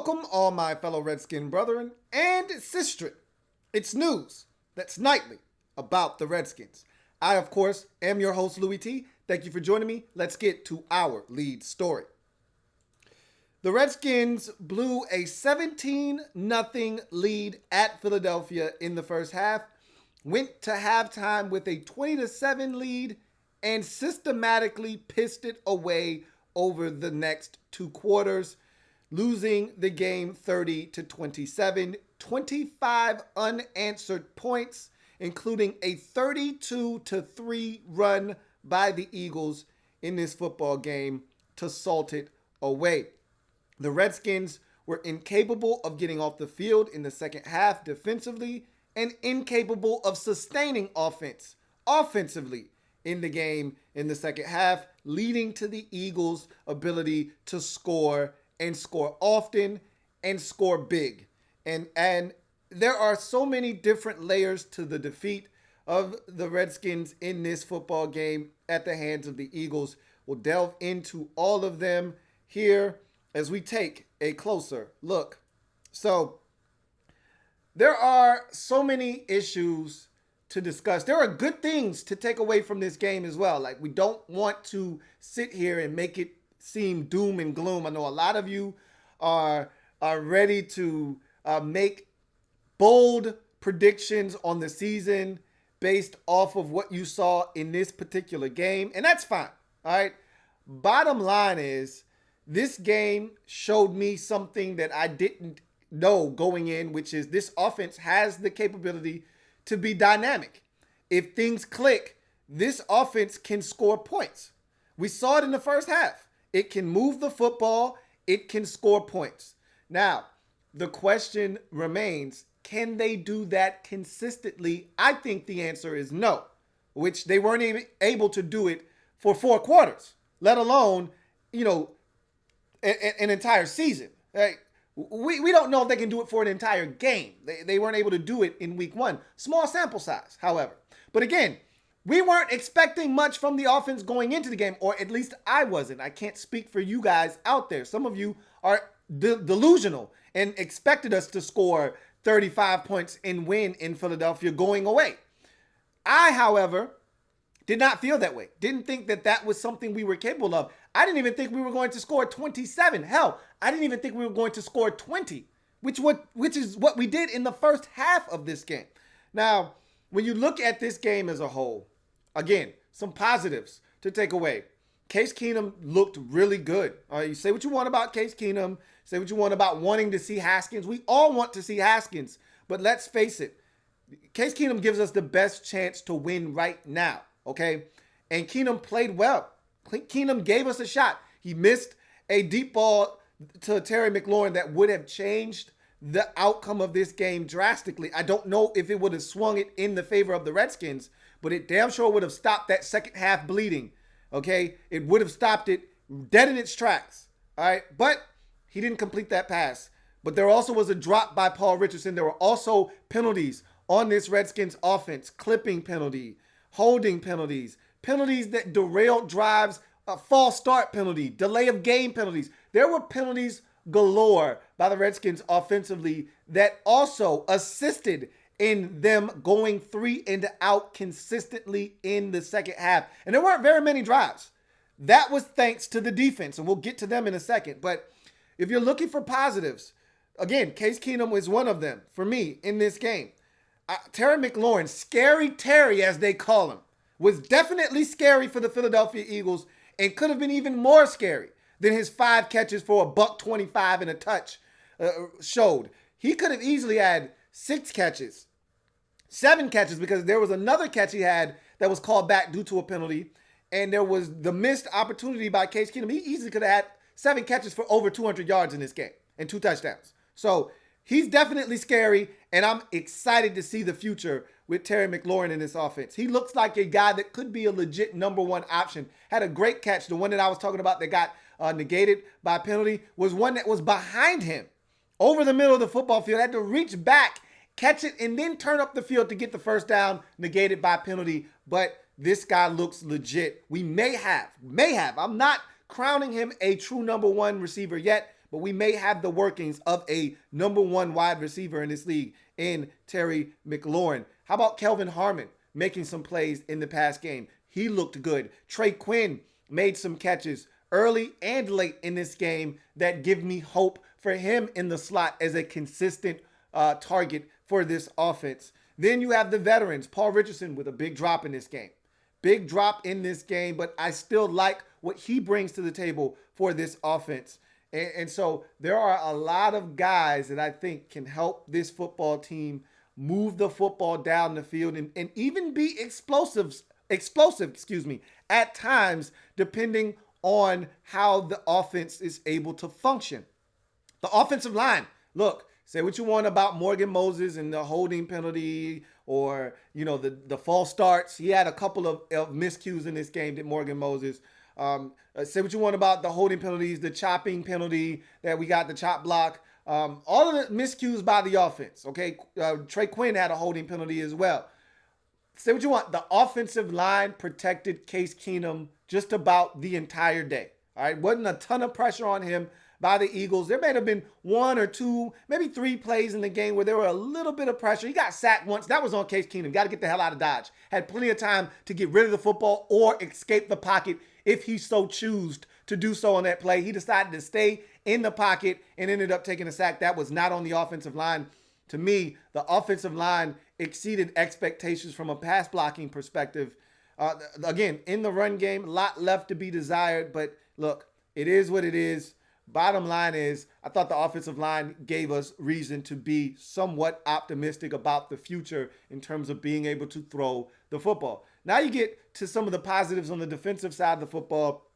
Welcome, all my fellow Redskin brethren and sistren. It's news that's nightly about the Redskins. I, of course, am your host, Louie T. Thank you for joining me. Let's get to our lead story. The Redskins blew a 17-0 lead at Philadelphia in the first half, went to halftime with a 20-7 lead, and systematically pissed it away over the next two quarters, losing the game 30-27, 25 unanswered points, including a 32-3 run by the Eagles in this football game to salt it away. The Redskins were incapable of getting off the field in the second half defensively and incapable of sustaining offense offensively in the game in the second half, leading to the Eagles' ability to score and score often and score big. And there are so many different layers to the defeat of the Redskins in this football game at the hands of the Eagles. We'll delve into all of them here as we take a closer look. So there are so many issues to discuss. There are good things to take away from this game as well. Like, we don't want to sit here and make it seem doom and gloom. I know a lot of you are ready to make bold predictions on the season based off of what you saw in this particular game, and that's fine. All right. Bottom line is, this game showed me something that I didn't know going in, which is this offense has the capability to be dynamic. If things click, this offense can score points. We saw it in the first half. It can move the football. It can score points. Now, the question remains, can they do that consistently? I think the answer is no, which they weren't even able to do it for 4 quarters, let alone, an entire season. Right? We don't know if they can do it for an entire game. They weren't able to do it in week 1. Small sample size, however. But again, we weren't expecting much from the offense going into the game, or at least I wasn't. I can't speak for you guys out there. Some of you are delusional and expected us to score 35 points and win in Philadelphia going away. I, however, did not feel that way. Didn't think that that was something we were capable of. I didn't even think we were going to score 27. Hell, I didn't even think we were going to score 20, which is what we did in the first half of this game. Now, when you look at this game as a whole, again, some positives to take away. Case Keenum looked really good. You say what you want about Case Keenum. Say what you want about wanting to see Haskins. We all want to see Haskins. But let's face it, Case Keenum gives us the best chance to win right now. Okay? And Keenum played well. Keenum gave us a shot. He missed a deep ball to Terry McLaurin that would have changed the outcome of this game drastically. I don't know if it would have swung it in the favor of the Redskins, but it damn sure would have stopped that second half bleeding. Okay? It would have stopped it dead in its tracks. All right? But he didn't complete that pass. But there also was a drop by Paul Richardson. There were also penalties on this Redskins offense. Clipping penalty, holding penalties, penalties that derailed drives, a false start penalty, delay of game penalties. There were penalties galore by the Redskins offensively that also assisted in them going 3 and out consistently in the second half. And there weren't very many drives. That was thanks to the defense, and we'll get to them in a second. But if you're looking for positives, again, Case Keenum was one of them for me in this game. Terry McLaurin, Scary Terry as they call him, was definitely scary for the Philadelphia Eagles and could have been even more scary than his 5 catches for $125 and a touch showed. He could have easily had 6 catches, 7 catches, because there was another catch he had that was called back due to a penalty, and there was the missed opportunity by Case Keenum. He easily could have had 7 catches for over 200 yards in this game and 2 touchdowns. So he's definitely scary, and I'm excited to see the future with Terry McLaurin in this offense. He looks like a guy that could be a legit number 1 option. Had a great catch. The one that I was talking about that got negated by penalty was one that was behind him over the middle of the football field. Had to reach back, catch it, and then turn up the field to get the first down, negated by penalty. But this guy looks legit. We may have. I'm not crowning him a true number 1 receiver yet, but we may have the workings of a number one wide receiver in this league in Terry McLaurin. How about Kelvin Harmon making some plays in the past game? He looked good. Trey Quinn made some catches early and late in this game that give me hope for him in the slot as a consistent target for this offense. Then you have the veterans, Paul Richardson with a big drop in this game. Big drop in this game, but I still like what he brings to the table for this offense. And so there are a lot of guys that I think can help this football team move the football down the field and even be explosive, at times, depending on how the offense is able to function. The offensive line, look, say what you want about Morgan Moses and the holding penalty or, the false starts. He had a couple of miscues in this game, did Morgan Moses. Say what you want about the holding penalties, the chopping penalty that we got, the chop block. All of the miscues by the offense, okay? Trey Quinn had a holding penalty as well. Say what you want. The offensive line protected Case Keenum just about the entire day, all right? Wasn't a ton of pressure on him by the Eagles. There may have been one or two, maybe three plays in the game where there were a little bit of pressure. He got sacked once. That was on Case Keenum. Got to get the hell out of Dodge. Had plenty of time to get rid of the football or escape the pocket if he so chose to do so on that play. He decided to stay in the pocket and ended up taking a sack. That was not on the offensive line. To me, the offensive line exceeded expectations from a pass blocking perspective. Again, in the run game, a lot left to be desired. But look, it is what it is. Bottom line is, I thought the offensive line gave us reason to be somewhat optimistic about the future in terms of being able to throw the football. Now you get to some of the positives on the defensive side of the football.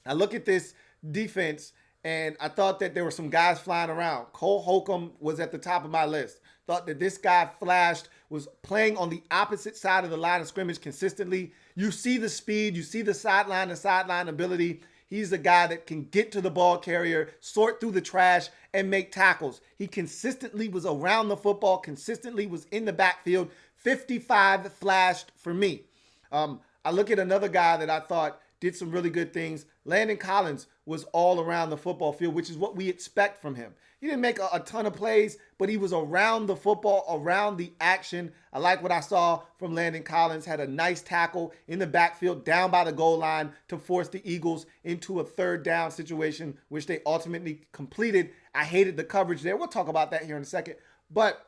I look at this defense, and I thought that there were some guys flying around. Cole Holcomb was at the top of my list. Thought that this guy flashed, was playing on the opposite side of the line of scrimmage consistently. You see the speed, you see the sideline ability. He's a guy that can get to the ball carrier, sort through the trash, and make tackles. He consistently was around the football, consistently was in the backfield. 55 flashed for me. I look at another guy that I thought did some really good things. Landon Collins was all around the football field, which is what we expect from him. He didn't make a ton of plays, but he was around the football, around the action. I like what I saw from Landon Collins. Had a nice tackle in the backfield down by the goal line to force the Eagles into a third down situation, which they ultimately completed. I hated the coverage there. We'll talk about that here in a second. But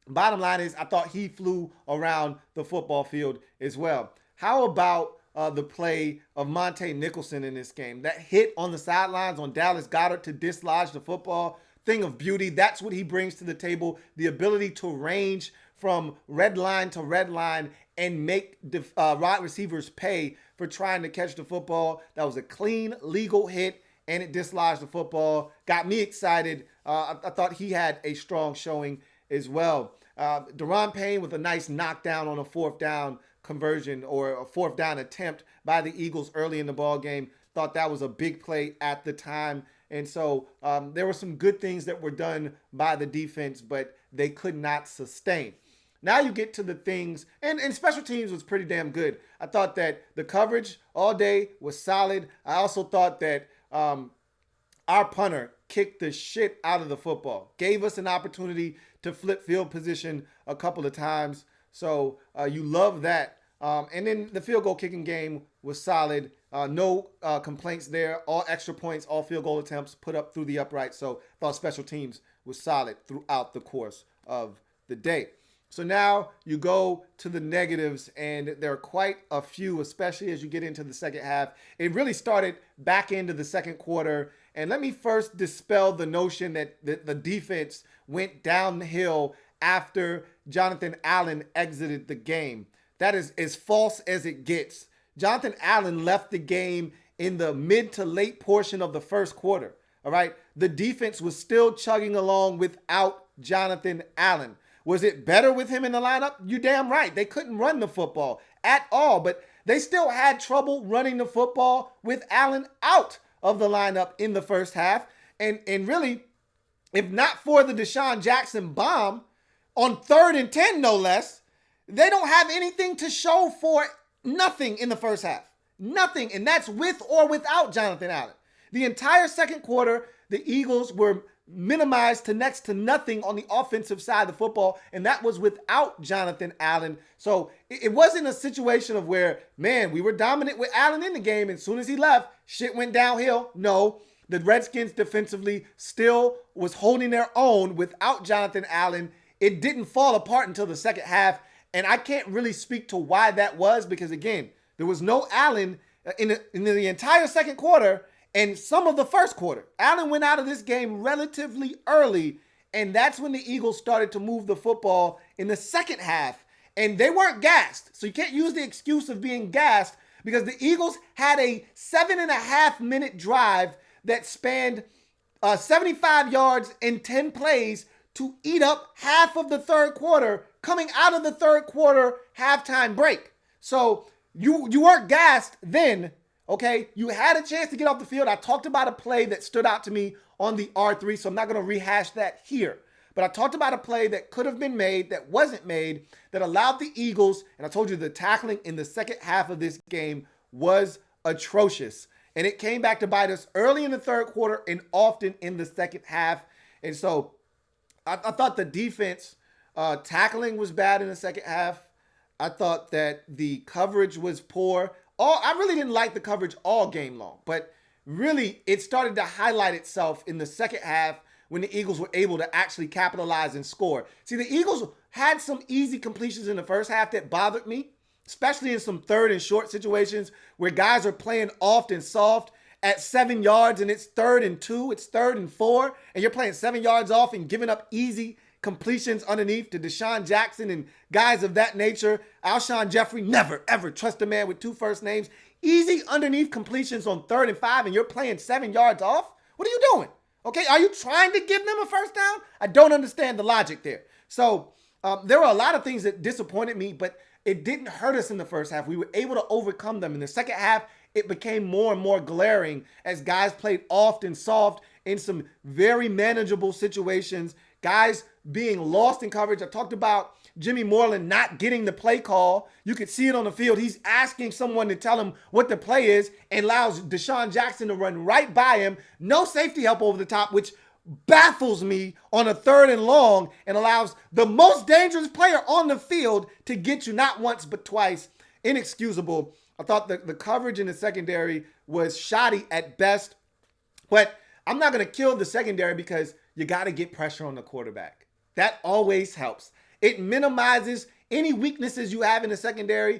bottom line is, I thought he flew around the football field as well. How about the play of Monte Nicholson in this game? That hit on the sidelines on Dallas Goedert to dislodge the football. Thing of beauty. That's what he brings to the table. The ability to range from red line to red line and make wide receivers pay for trying to catch the football. That was a clean, legal hit, and it dislodged the football. Got me excited. I thought he had a strong showing as well. Daron Payne with a nice knockdown on a fourth down conversion or a fourth down attempt by the Eagles early in the ball game. Thought that was a big play at the time. And so there were some good things that were done by the defense, but they could not sustain. Now you get to the things, and special teams was pretty damn good. I thought that the coverage all day was solid. I also thought that our punter kicked the shit out of the football, gave us an opportunity to flip field position a couple of times. So you love that. And then the field goal kicking game was solid. No complaints there. All extra points, all field goal attempts put up through the upright. So I thought special teams was solid throughout the course of the day. So now you go to the negatives, and there are quite a few, especially as you get into the second half. It really started back into the second quarter. And let me first dispel the notion that the defense went downhill after Jonathan Allen exited the game. That is as false as it gets. Jonathan Allen left the game in the mid to late portion of the first quarter. All right. The defense was still chugging along without Jonathan Allen. Was it better with him in the lineup? You're damn right. They couldn't run the football at all, but they still had trouble running the football with Allen out of the lineup in the first half. And really, if not for the Deshaun Jackson bomb on 3rd and 10, no less, they don't have anything to show for nothing in the first half. Nothing. And that's with or without Jonathan Allen. The entire second quarter, the Eagles were minimized to next to nothing on the offensive side of the football, and that was without Jonathan Allen. So it wasn't a situation of where, man, we were dominant with Allen in the game, and as soon as he left, shit went downhill. No, the Redskins defensively still was holding their own without Jonathan Allen. It didn't fall apart until the second half, and I can't really speak to why that was because, again, there was no Allen in the entire second quarter and some of the first quarter. Allen went out of this game relatively early, and that's when the Eagles started to move the football in the second half, and they weren't gassed. So you can't use the excuse of being gassed because the Eagles had a 7.5-minute drive that spanned 75 yards in 10 plays to eat up half of the third quarter coming out of the third quarter halftime break. So you weren't gassed then, okay? You had a chance to get off the field. I talked about a play that stood out to me on the R3, so I'm not going to rehash that here. But I talked about a play that could have been made, that wasn't made, that allowed the Eagles, and I told you the tackling in the second half of this game was atrocious. And it came back to bite us early in the third quarter and often in the second half. And so I thought the defense tackling was bad in the second half. I thought that the coverage was poor. I really didn't like the coverage all game long, but really it started to highlight itself in the second half when the Eagles were able to actually capitalize and score. See, the Eagles had some easy completions in the first half that bothered me, especially in some third and short situations where guys are playing off and soft at 7 yards and it's 3rd and 2, it's 3rd and 4, and you're playing 7 yards off and giving up easy completions underneath to Deshaun Jackson and guys of that nature. Alshon Jeffrey, never, ever trust a man with 2 first names. Easy underneath completions on 3rd and 5 and you're playing 7 yards off? What are you doing? Okay, are you trying to give them a first down? I don't understand the logic there. So there were a lot of things that disappointed me, but it didn't hurt us in the first half. We were able to overcome them. In the second half, it became more and more glaring as guys played off and soft in some very manageable situations. Guys being lost in coverage. I talked about Jimmy Moreland not getting the play call. You could see it on the field. He's asking someone to tell him what the play is and allows Deshaun Jackson to run right by him. No safety help over the top, which baffles me on a 3rd and long and allows the most dangerous player on the field to get you not once but twice. Inexcusable. I thought the coverage in the secondary was shoddy at best, but I'm not going to kill the secondary because you got to get pressure on the quarterback. That always helps. It minimizes any weaknesses you have in the secondary.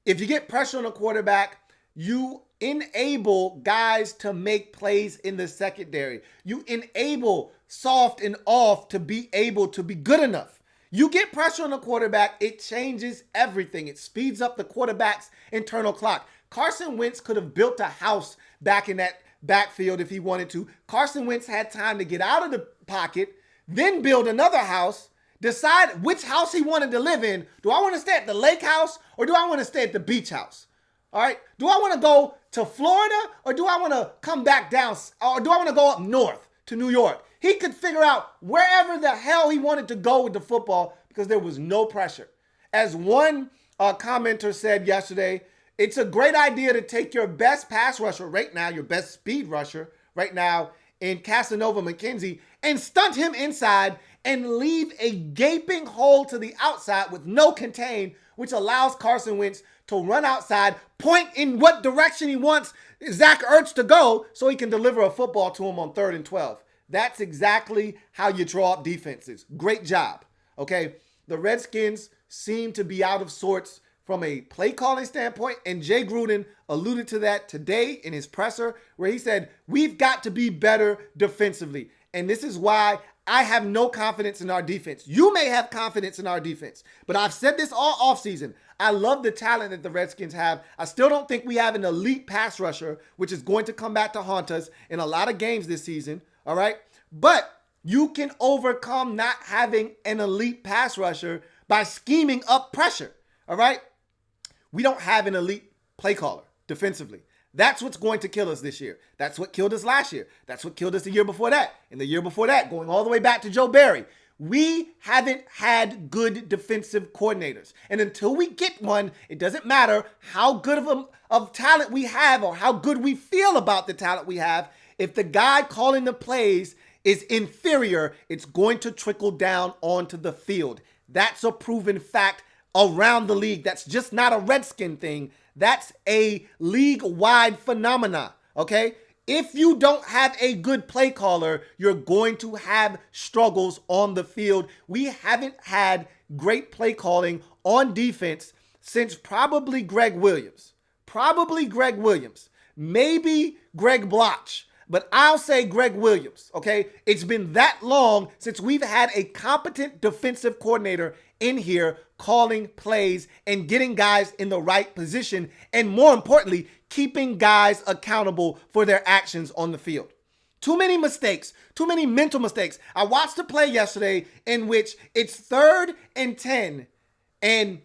If you get pressure on the quarterback, you enable guys to make plays in the secondary. You enable soft and off to be able to be good enough. You get pressure on the quarterback, it changes everything. It speeds up the quarterback's internal clock. Carson Wentz could have built a house back in that backfield if he wanted to. Carson Wentz had time to get out of the pocket, then build another house, decide which house he wanted to live in. Do I want to stay at the lake house or do I want to stay at the beach house? All right. Do I want to go to Florida or do I want to come back down or do I want to go up north to New York? He could figure out wherever the hell he wanted to go with the football because there was no pressure. As one commenter said yesterday, it's a great idea to take your best pass rusher right now, your best speed rusher right now in Casanova McKenzie and stunt him inside and leave a gaping hole to the outside with no contain, which allows Carson Wentz to run outside, point in what direction he wants Zach Ertz to go so he can deliver a football to him on 3rd and 12. That's exactly how you draw up defenses. Great job. Okay, the Redskins seem to be out of sorts from a play calling standpoint, and Jay Gruden alluded to that today in his presser where he said, we've got to be better defensively. And this is why I have no confidence in our defense. You may have confidence in our defense, but I've said this all offseason. I love the talent that the Redskins have. I still don't think we have an elite pass rusher, which is going to come back to haunt us in a lot of games this season. All right. But you can overcome not having an elite pass rusher by scheming up pressure. All right. We don't have an elite play caller defensively. That's what's going to kill us this year. That's what killed us last year. That's what killed us the year before that. And the year before that, going all the way back to Joe Barry. We haven't had good defensive coordinators. And until we get one, it doesn't matter how good of talent we have or how good we feel about the talent we have. If the guy calling the plays is inferior, it's going to trickle down onto the field. That's a proven fact around the league. That's just not a Redskin thing. That's a league-wide phenomena, okay? If you don't have a good play caller, you're going to have struggles on the field. We haven't had great play calling on defense since probably Greg Williams. Maybe Greg Bloch. But I'll say Greg Williams, okay? It's been that long since we've had a competent defensive coordinator in here calling plays and getting guys in the right position, and more importantly, keeping guys accountable for their actions on the field. Too many mistakes, too many mental mistakes. I watched a play yesterday in which it's 3rd and 10, and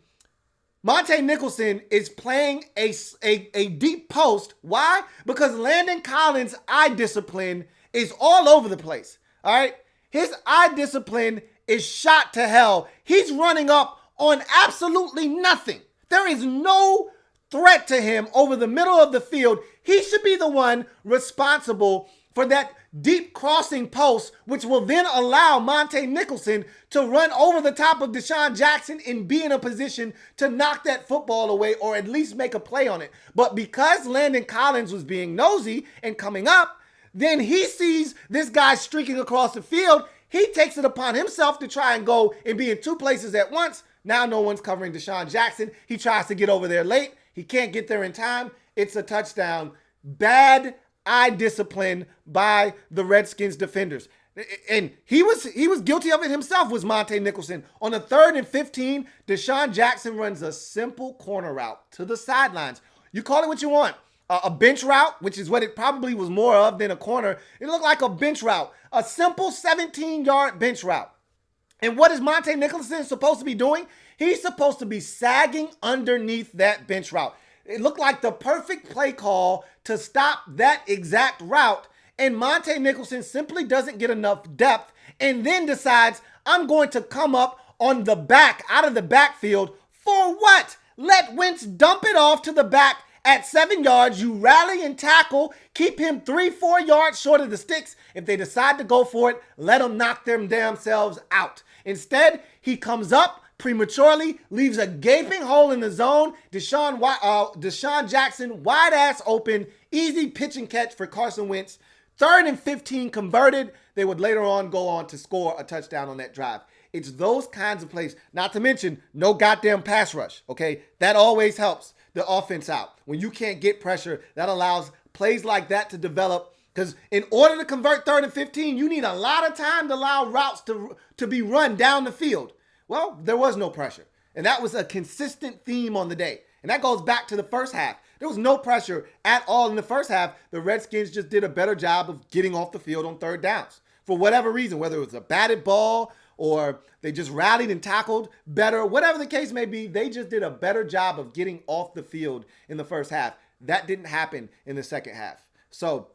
Monte Nicholson is playing a deep post. Why? Because Landon Collins' eye discipline is all over the place. All right? His eye discipline is shot to hell. He's running up on absolutely nothing. There is no threat to him over the middle of the field. He should be the one responsible for that deep crossing post, which will then allow Monte Nicholson to run over the top of Deshaun Jackson and be in a position to knock that football away or at least make a play on it. But because Landon Collins was being nosy and coming up, then he sees this guy streaking across the field. He takes it upon himself to try and go and be in 2 places at once. Now no one's covering Deshaun Jackson. He tries to get over there late. He can't get there in time. It's a touchdown. Bad eye discipline by the Redskins defenders. And he was guilty of it himself, was Monte Nicholson. On a 3rd and 15, Deshaun Jackson runs a simple corner route to the sidelines. You call it what you want. A bench route, which is what it probably was more of than a corner. It looked like a bench route. A simple 17-yard bench route. And what is Monte Nicholson supposed to be doing? He's supposed to be sagging underneath that bench route. It looked like the perfect play call to stop that exact route. And Monte Nicholson simply doesn't get enough depth and then decides, I'm going to come up on the back, out of the backfield. For what? Let Wentz dump it off to the back at 7 yards. You rally and tackle, keep him 3-4 yards short of the sticks. If they decide to go for it, let them knock them damn selves out. Instead, he comes up prematurely, leaves a gaping hole in the zone. Deshaun Jackson, wide ass open, easy pitch and catch for Carson Wentz. 3rd and 15 converted. They would later on go on to score a touchdown on that drive. It's those kinds of plays, not to mention no goddamn pass rush, okay? That always helps the offense out. When you can't get pressure, that allows plays like that to develop. Because in order to convert 3rd and 15, you need a lot of time to allow routes to be run down the field. Well, there was no pressure. And that was a consistent theme on the day. And that goes back to the first half. There was no pressure at all in the first half. The Redskins just did a better job of getting off the field on 3rd downs. For whatever reason, whether it was a batted ball or they just rallied and tackled better, whatever the case may be, they just did a better job of getting off the field in the first half. That didn't happen in the second half. So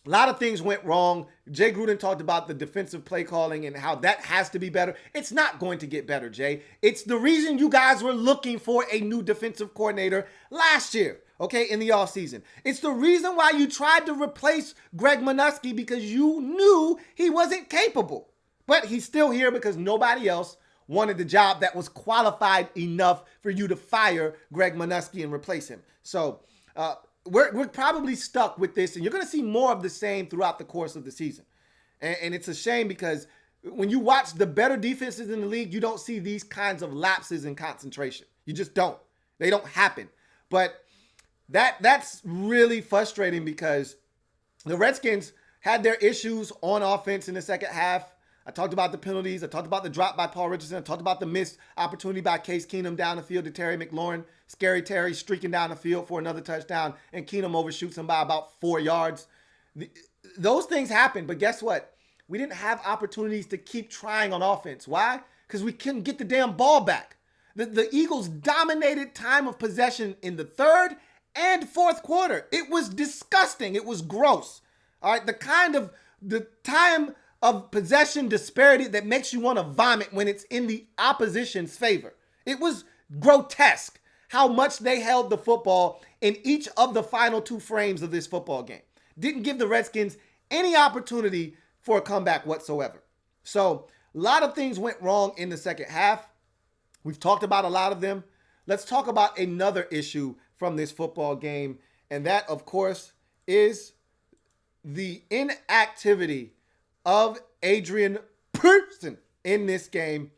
a lot of things went wrong. Jay Gruden talked about the defensive play calling and how that has to be better. It's not going to get better, Jay. It's the reason you guys were looking for a new defensive coordinator last year, okay, in the offseason. It's the reason why you tried to replace Greg Manusky, because you knew he wasn't capable. But he's still here because nobody else wanted the job that was qualified enough for you to fire Greg Manusky and replace him. So, we're probably stuck with this, and you're going to see more of the same throughout the course of the season. And it's a shame because when you watch the better defenses in the league, you don't see these kinds of lapses in concentration. You just don't. They don't happen. But that's really frustrating because the Redskins had their issues on offense in the second half. I talked about the penalties. I talked about the drop by Paul Richardson. I talked about the missed opportunity by Case Keenum down the field to Terry McLaurin. Scary Terry streaking down the field for another touchdown, and Keenum overshoots him by about 4 yards. Those things happen, but guess what? We didn't have opportunities to keep trying on offense. Why? Because we couldn't get the damn ball back. The Eagles dominated time of possession in the 3rd and 4th quarter. It was disgusting. It was gross. All right, the time of possession disparity that makes you want to vomit when it's in the opposition's favor. It was grotesque how much they held the football in each of the final two frames of this football game. Didn't give the Redskins any opportunity for a comeback whatsoever. So a lot of things went wrong in the second half. We've talked about a lot of them. Let's talk about another issue from this football game, and that, of course, is the inactivity of Adrian Peterson in this game.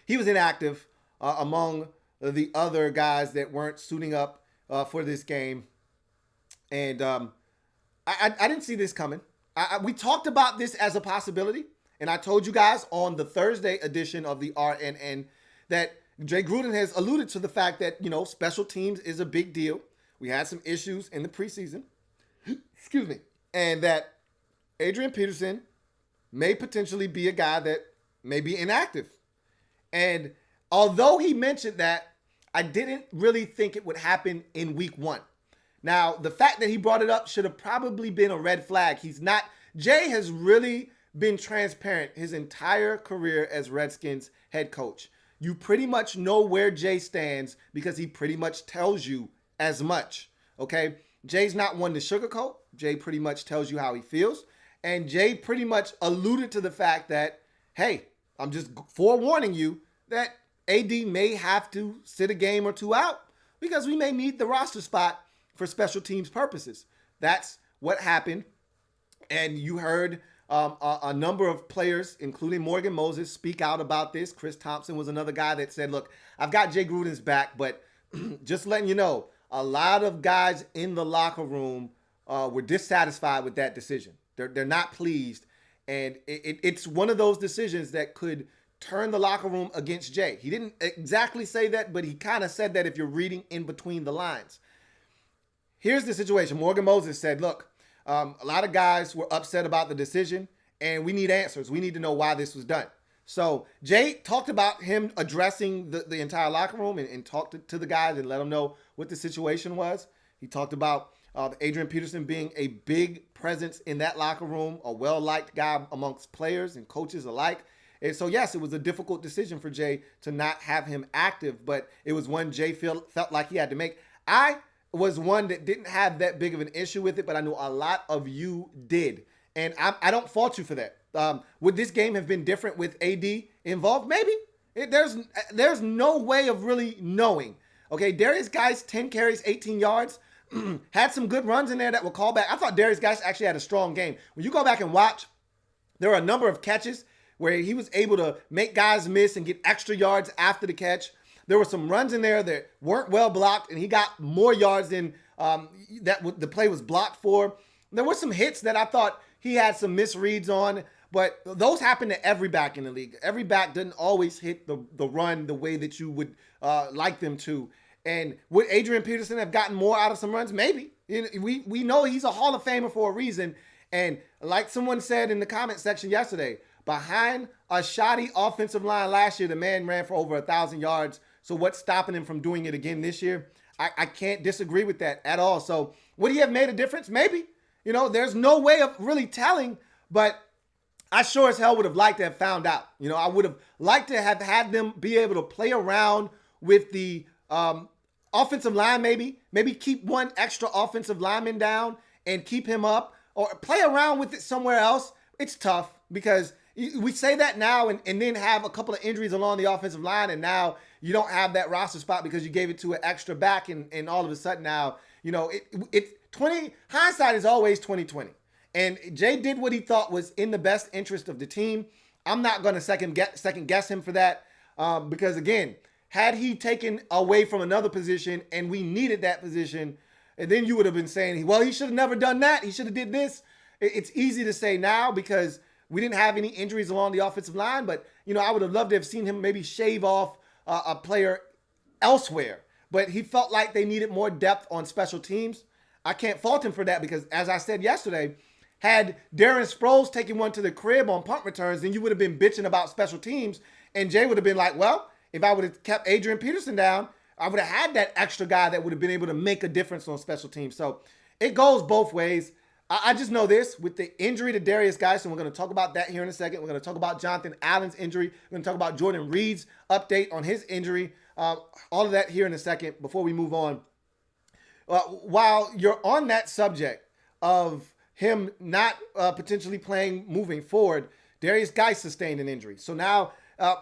He was inactive among the other guys that weren't suiting up for this game. And I didn't see this coming. We talked about this as a possibility, and I told you guys on the Thursday edition of the RNN that Jay Gruden has alluded to the fact that, special teams is a big deal. We had some issues in the preseason. Excuse me. And that Adrian Peterson may potentially be a guy that may be inactive. And although he mentioned that, I didn't really think it would happen in week one. Now, the fact that he brought it up should have probably been a red flag. Jay has really been transparent his entire career as Redskins head coach. You pretty much know where Jay stands because he pretty much tells you as much, okay? Jay's not one to sugarcoat. Jay pretty much tells you how he feels. And Jay pretty much alluded to the fact that, hey, I'm just forewarning you that AD may have to sit a game or two out because we may need the roster spot for special teams purposes. That's what happened. And you heard a number of players, including Morgan Moses, speak out about this. Chris Thompson was another guy that said, look, I've got Jay Gruden's back, but just letting you know, a lot of guys in the locker room were dissatisfied with that decision. They're not pleased. And it's one of those decisions that could turn the locker room against Jay. He didn't exactly say that, but he kind of said that if you're reading in between the lines. Here's the situation. Morgan Moses said, look, a lot of guys were upset about the decision, and we need answers. We need to know why this was done. So Jay talked about him addressing the entire locker room and talked to the guys and let them know what the situation was. He talked about Adrian Peterson being a big presence in that locker room, a well-liked guy amongst players and coaches alike. And so, yes, it was a difficult decision for Jay to not have him active, but it was one Jay felt like he had to make. I was one that didn't have that big of an issue with it, but I know a lot of you did. And I don't fault you for that. Would this game have been different with AD involved? Maybe. There's no way of really knowing. Okay, Darius Geis, 10 carries, 18 yards. Had some good runs in there that were called back. I thought Darius Geis actually had a strong game. When you go back and watch, there were a number of catches where he was able to make guys miss and get extra yards after the catch. There were some runs in there that weren't well blocked, and he got more yards than that the play was blocked for. There were some hits that I thought he had some misreads on, but those happen to every back in the league. Every back doesn't always hit the run the way that you would like them to. And would Adrian Peterson have gotten more out of some runs? Maybe. We know he's a Hall of Famer for a reason. And like someone said in the comment section yesterday, behind a shoddy offensive line last year, the man ran for over 1,000 yards. So what's stopping him from doing it again this year? I can't disagree with that at all. So would he have made a difference? Maybe. There's no way of really telling, but I sure as hell would have liked to have found out. I would have liked to have had them be able to play around with the offensive line, maybe keep one extra offensive lineman down and keep him up, or play around with it somewhere else. It's tough because we say that now and then have a couple of injuries along the offensive line, and now you don't have that roster spot because you gave it to an extra back, and all of a sudden now, hindsight is always 2020. And Jay did what he thought was in the best interest of the team. I'm not going to second guess him for that because, again, had he taken away from another position and we needed that position, and then you would have been saying, well, he should have never done that. He should have did this. It's easy to say now because we didn't have any injuries along the offensive line, but, I would have loved to have seen him maybe shave off a player elsewhere. But he felt like they needed more depth on special teams. I can't fault him for that because, as I said yesterday, had Darren Sproles taken one to the crib on punt returns, then you would have been bitching about special teams, and Jay would have been like, well, if I would have kept Adrian Peterson down, I would have had that extra guy that would have been able to make a difference on special teams. So it goes both ways. I just know this with the injury to Darius Geis, and we're going to talk about that here in a second. We're going to talk about Jonathan Allen's injury. We're going to talk about Jordan Reed's update on his injury. All of that here in a second before we move on. While you're on that subject of him not potentially playing moving forward, Darius Geis sustained an injury. So now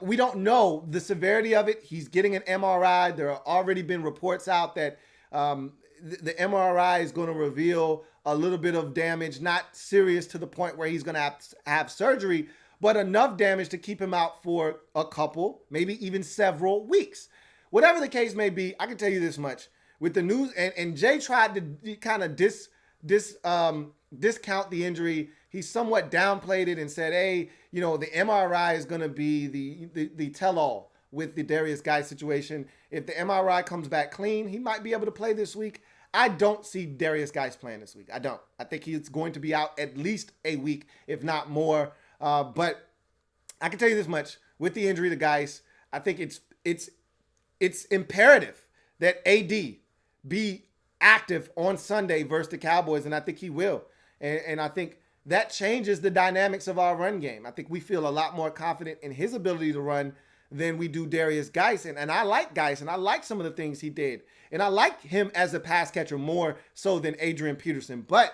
we don't know the severity of it. He's getting an MRI. There have already been reports out that the MRI is going to reveal a little bit of damage, not serious to the point where he's going to have surgery, but enough damage to keep him out for a couple, maybe even several weeks. Whatever the case may be, I can tell you this much. With the news, and Jay tried to kind of discount the injury. He somewhat downplayed it and said, hey, you know, the MRI is going to be the tell-all with the Darius Geis situation. If the MRI comes back clean, he might be able to play this week. I don't see Darius Geis playing this week. I don't. I think he's going to be out at least a week, if not more. But I can tell you this much. With the injury to Geis, I think it's imperative that AD be active on Sunday versus the Cowboys, and I think he will. And I think that changes the dynamics of our run game. I think we feel a lot more confident in his ability to run than we do Darius Geis. And I like Geis, and I like some of the things he did. And I like him as a pass catcher more so than Adrian Peterson. But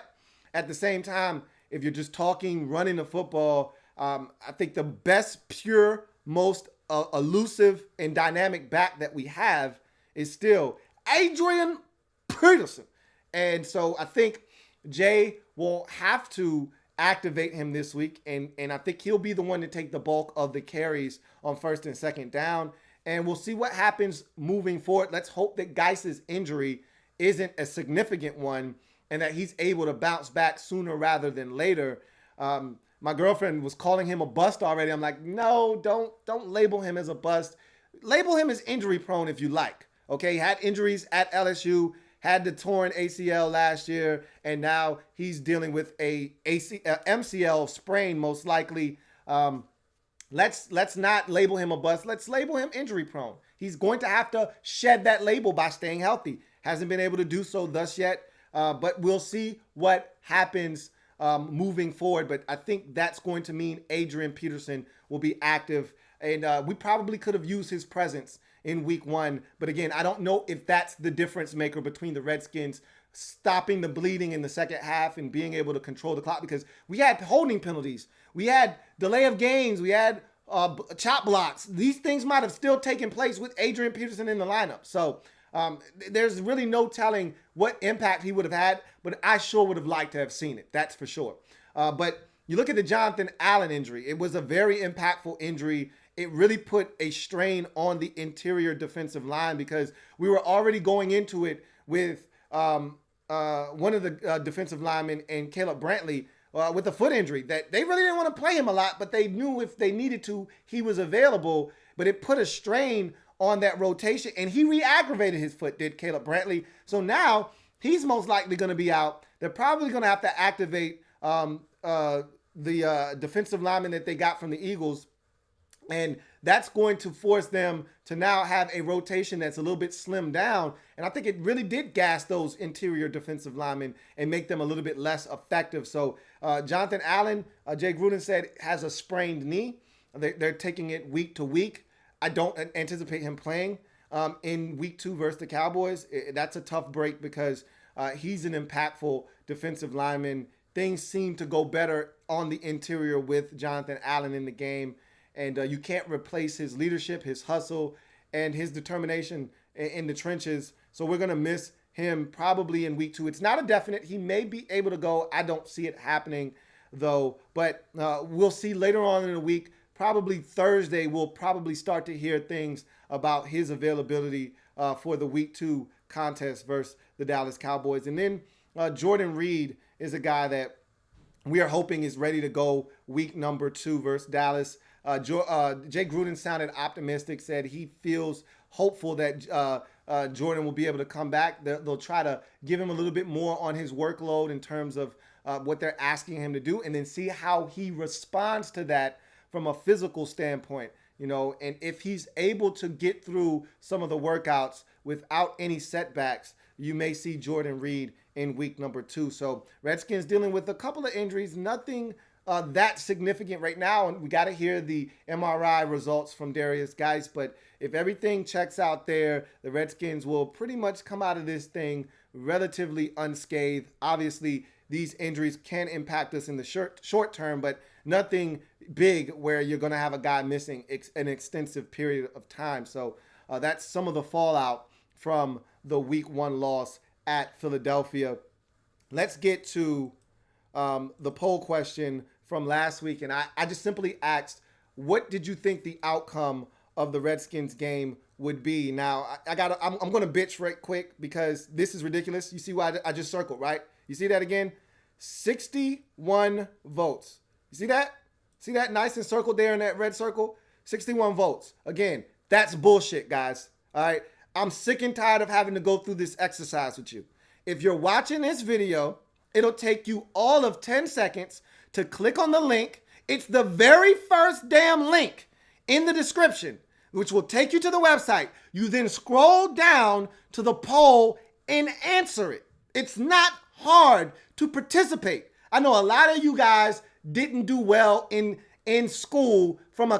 at the same time, if you're just talking running the football, I think the best, pure, most elusive and dynamic back that we have is still Adrian Peterson. And so I think Jay will have to activate him this week, and I think he'll be the one to take the bulk of the carries on first and second down. And we'll see what happens moving forward. Let's hope that Geis's injury isn't a significant one and that he's able to bounce back sooner rather than later. My girlfriend was calling him a bust already. I'm like, no, don't label him as a bust. Label him as injury prone if you like. Okay, he had injuries at LSU, had the torn ACL last year, and now he's dealing with a MCL sprain most likely. Let's not label him a bust. Let's label him injury prone. He's going to have to shed that label by staying healthy. Hasn't been able to do so thus yet, but we'll see what happens moving forward. But I think that's going to mean Adrian Peterson will be active, and we probably could have used his presence in week one. But again, I don't know if that's the difference maker between the Redskins stopping the bleeding in the second half and being able to control the clock, because we had holding penalties. We had delay of games. We had chop blocks. These things might have still taken place with Adrian Peterson in the lineup. So there's really no telling what impact he would have had, but I sure would have liked to have seen it. That's for sure. But you look at the Jonathan Allen injury. It was a very impactful injury. It really put a strain on the interior defensive line because we were already going into it with one of the defensive linemen and Caleb Brantley with a foot injury that they really didn't want to play him a lot, but they knew if they needed to, he was available. But it put a strain on that rotation, and he re-aggravated his foot, did Caleb Brantley. So now he's most likely going to be out. They're probably going to have to activate the defensive lineman that they got from the Eagles. And that's going to force them to now have a rotation that's a little bit slimmed down. And I think it really did gas those interior defensive linemen and make them a little bit less effective. So Jonathan Allen, Jay Gruden said, has a sprained knee. They're taking it week to week. I don't anticipate him playing in week 2 versus the Cowboys. That's a tough break because he's an impactful defensive lineman. Things seem to go better on the interior with Jonathan Allen in the game. And you can't replace his leadership, his hustle, and his determination in the trenches. So we're going to miss him probably in week 2. It's not a definite. He may be able to go. I don't see it happening, though. But we'll see later on in the week. Probably Thursday, we'll probably start to hear things about his availability for the week 2 contest versus the Dallas Cowboys. And then Jordan Reed is a guy that we are hoping is ready to go week number 2 versus Dallas. Jay Gruden sounded optimistic, said he feels hopeful that Jordan will be able to come back. They'll try to give him a little bit more on his workload in terms of what they're asking him to do, and then see how he responds to that from a physical standpoint. You know, and if he's able to get through some of the workouts without any setbacks, you may see Jordan Reed in week number 2. So Redskins dealing with a couple of injuries, nothing that significant right now. And we got to hear the MRI results from Darius Geis. But if everything checks out there, the Redskins will pretty much come out of this thing relatively unscathed. Obviously, these injuries can impact us in the short term, but nothing big where you're going to have a guy missing an extensive period of time. So that's some of the fallout from the week 1 loss at Philadelphia. Let's get to the poll question from last week. And I just simply asked, what did you think the outcome of the Redskins game would be? Now, I'm going to bitch right quick because this is ridiculous. You see why I just circled, right? You see that again? 61 votes. You see that? See that nice and circled there in that red circle? 61 votes. Again, that's bullshit, guys. All right? I'm sick and tired of having to go through this exercise with you. If you're watching this video, it'll take you all of 10 seconds to click on the link. It's the very first damn link in the description, which will take you to the website. You then scroll down to the poll and answer it. It's not hard to participate. I know a lot of you guys didn't do well in school from a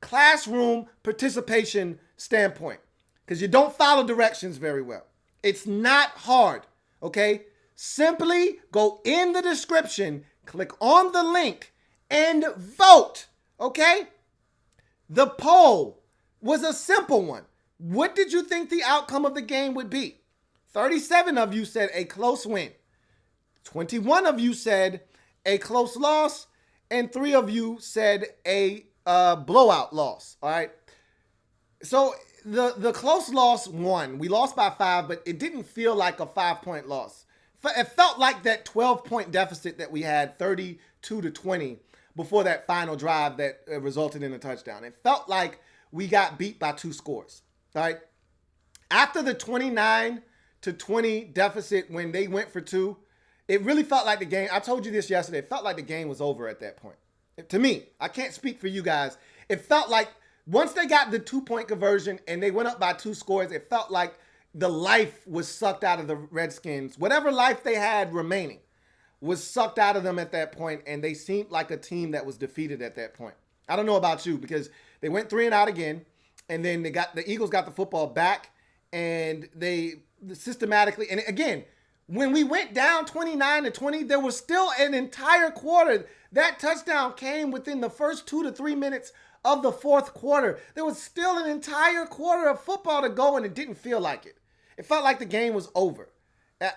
classroom participation standpoint because you don't follow directions very well. It's not hard, okay? Simply go in the description, click on the link, and vote, okay? The poll was a simple one. What did you think the outcome of the game would be? 37 of you said a close win. 21 of you said a close loss. And 3 of you said a blowout loss. All right. So the close loss won. We lost by 5, but it didn't feel like a 5-point loss. It felt like that 12-point deficit that we had, 32-20, before that final drive that resulted in a touchdown. It felt like we got beat by 2 scores. All right. After the 29-20 deficit, when they went for 2, it really felt like the game. I told you this yesterday. It felt like the game was over at that point. To me, I can't speak for you guys. It felt like once they got the 2-point conversion and they went up by 2 scores, it felt like the life was sucked out of the Redskins. Whatever life they had remaining was sucked out of them at that point, and they seemed like a team that was defeated at that point. I don't know about you because they went 3 and out again, and then the Eagles got the football back, and they systematically, and again, when we went down 29-20, there was still an entire quarter. That touchdown came within the first 2 to 3 minutes of the fourth quarter. There was still an entire quarter of football to go, and it didn't feel like it. It felt like the game was over.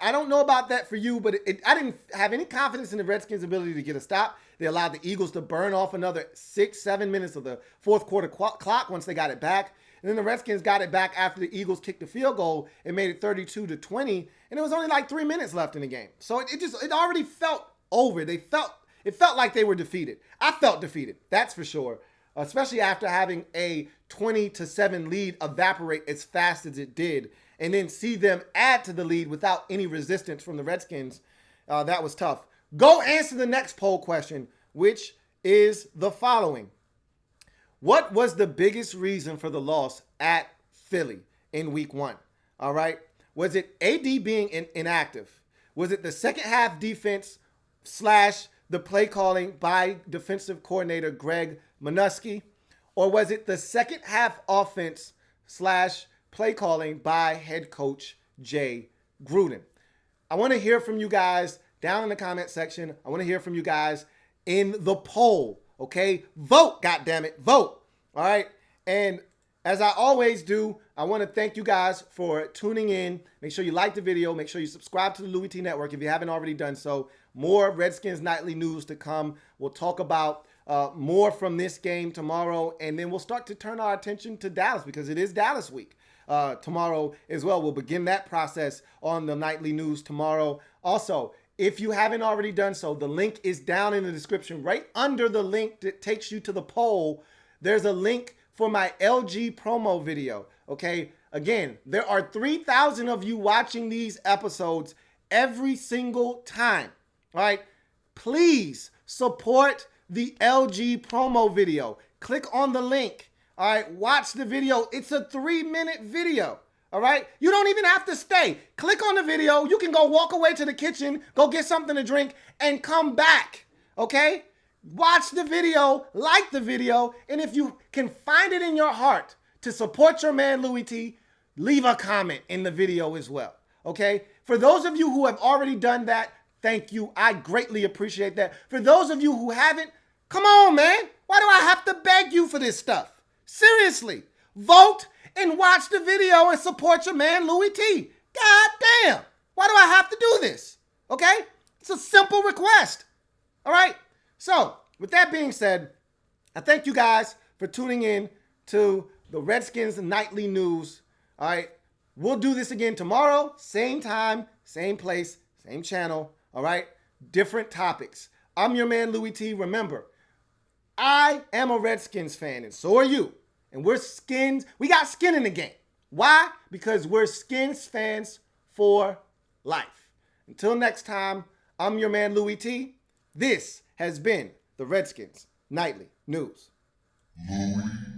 I don't know about that for you, but I didn't have any confidence in the Redskins' ability to get a stop. They allowed the Eagles to burn off another 6-7 minutes of the fourth quarter clock once they got it back. And then the Redskins got it back after the Eagles kicked the field goal and made it 32-20. And it was only like 3 minutes left in the game. So it already felt over. It felt like they were defeated. I felt defeated. That's for sure. Especially after having a 20-7 lead evaporate as fast as it did. And then see them add to the lead without any resistance from the Redskins. That was tough. Go answer the next poll question, which is the following. What was the biggest reason for the loss at Philly in week 1? All right. Was it AD being inactive? Was it the second half defense / the play calling by defensive coordinator Greg Minuski? Or was it the second half offense / play calling by head coach Jay Gruden? I want to hear from you guys down in the comment section. I want to hear from you guys in the poll. Okay, vote, goddammit, vote. All right, and as I always do, I want to thank you guys for tuning in. Make sure you like the video. Make sure you subscribe to the Louie T Network if you haven't already done so. More Redskins Nightly News to come. We'll talk about more from this game tomorrow, and then we'll start to turn our attention to Dallas because it is Dallas week. Tomorrow as well. We'll begin that process on the Nightly News tomorrow. Also, if you haven't already done so, the link is down in the description. Right under the link that takes you to the poll, there's a link for my LG promo video, okay? Again, there are 3,000 of you watching these episodes every single time, all right? Please support the LG promo video. Click on the link, all right? Watch the video. It's a 3-minute video, All right? You don't even have to stay. Click on the video. You can go walk away to the kitchen, go get something to drink, and come back. Okay? Watch the video, like the video, and if you can find it in your heart to support your man Louie T, leave a comment in the video as well. Okay? For those of you who have already done that, thank you. I greatly appreciate that. For those of you who haven't, come on, man. Why do I have to beg you for this stuff? Seriously. Vote and watch the video and support your man Louie T. God damn. Why do I have to do this? Okay? It's a simple request. All right? So, with that being said, I thank you guys for tuning in to the Redskins Nightly News. All right? We'll do this again tomorrow. Same time, same place, same channel. All right? Different topics. I'm your man Louie T. Remember, I am a Redskins fan, and so are you. And we got skin in the game. Why? Because we're Skins fans for life. Until next time, I'm your man Louie T. This has been the Redskins Nightly News. Louie.